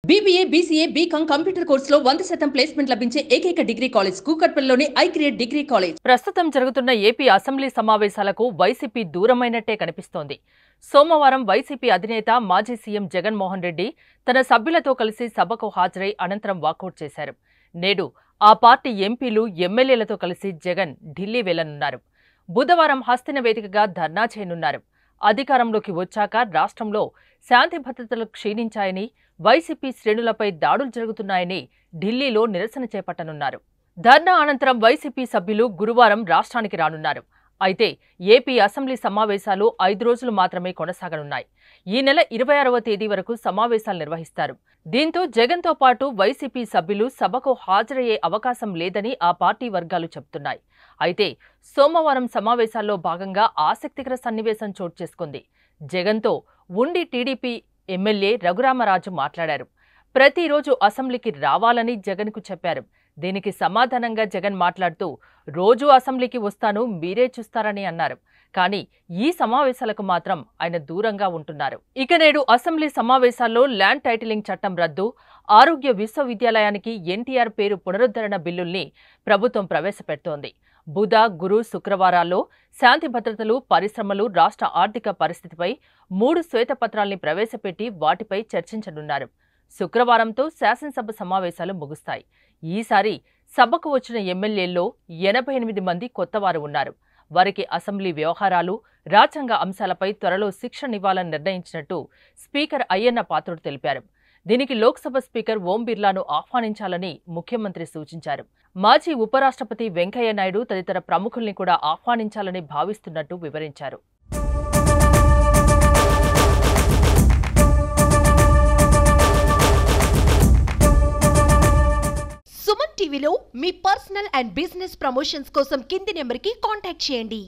BBA, BCA, BCom computer కోర్సులో 100% placement లభించే ఏకైక డిగ్రీ కాలేజ్ కూకట్పల్లిలోని ఐక్రియేట్ డిగ్రీ కాలేజ్. ప్రస్తుతం జరుగుతున్న ఏపీ అసెంబ్లీ సమావేశాలకు వైసీపీ దూరమైనట్టే కనిపిస్తోంది. సోమవారం వైసీపీ అధినేత మాజీ సీఎం జగన్మోహన్ రెడ్డి తన సభ్యులతో కలిసి సభకు హాజరై అనంతరం వాకౌట్ చేశారు. నేడు ఆ పార్టీ ఎంపీలు, ఎమ్మెల్యేలతో కలిసి జగన్ ఢిల్లీ వెళ్లనున్నారు. బుధవారం హస్తిన వేదికగా ధర్నా చేయనున్నారు. అధికారంలోకి వచ్చాక రాష్ట్రంలో శాంతి భద్రతలు క్షీణించాయని, వైసీపీ శ్రేణులపై దాడులు జరుగుతున్నాయని ఢిల్లీలో నిరసన చేపట్టనున్నారు. ధర్నా అనంతరం వైసీపీ సభ్యులు గురువారం రాష్ట్రానికి రానున్నారు. అయితే ఏపీ అసెంబ్లీ సమావేశాలు 5 రోజులు మాత్రమే కొనసాగనున్నాయి. ఈ నెల 26వ తేదీ వరకు సమావేశాలు నిర్వహిస్తారు. దీంతో జగన్తో పాటు వైసీపీ సభ్యులు సభకు హాజరయ్యే అవకాశం లేదని ఆ పార్టీ వర్గాలు చెబుతున్నాయి. అయితే సోమవారం సమావేశాల్లో భాగంగా ఆసక్తికర సన్నివేశం చోటు చేసుకుంది. జగన్తో ఉండి టీడీపీ ఎమ్మెల్యే రఘురామరాజు మాట్లాడారు. ప్రతిరోజు అసెంబ్లీకి రావాలని జగన్కు చెప్పారు. దీనికి సమాధానంగా జగన్ మాట్లాడుతూ, రోజూ అసెంబ్లీకి వస్తాను, మీరే చూస్తారని అన్నారు. కానీ ఈ సమావేశాలకు మాత్రం ఆయన దూరంగా ఉంటున్నారు. ఇక నేడు అసెంబ్లీ సమావేశాల్లో ల్యాండ్ టైటిలింగ్ చట్టం రద్దు, ఆరోగ్య విశ్వవిద్యాలయానికి ఎన్టీఆర్ పేరు పునరుద్ధరణ బిల్లుల్ని ప్రభుత్వం ప్రవేశపెడుతోంది. బుధ, గురు, శుక్రవారాల్లో శాంతి భద్రతలు, పరిశ్రమలు, రాష్ట్ర ఆర్థిక పరిస్థితిపై 3 శ్వేతపత్రాల్ని ప్రవేశపెట్టి వాటిపై చర్చించనున్నారు. శుక్రవారంతో శాసనసభ సమావేశాలు ముగుస్తాయి. ఈసారి సభకు వచ్చిన ఎమ్మెల్యేల్లో 88 మంది కొత్తవారు ఉన్నారు. వారికి అసెంబ్లీ వ్యవహారాలు, రాజ్యాంగ అంశాలపై త్వరలో శిక్షణనివ్వాలని నిర్ణయించినట్టు స్పీకర్ అయ్యన్న పాత్రుడు తెలిపారు. దీనికి లోక్సభ స్పీకర్ ఓం బిర్లాను ఆహ్వానించాలని ముఖ్యమంత్రి సూచించారు. మాజీ ఉపరాష్ట్రపతి వెంకయ్య నాయుడు తదితర ప్రముఖుల్ని కూడా ఆహ్వానించాలని భావిస్తున్నట్టు వివరించారు. సుమన్ టీవీలో మీ పర్సనల్ అండ్ బిజినెస్ ప్రమోషన్స్ కోసం కింది నెంబర్కి కాంటాక్ట్ చేయండి.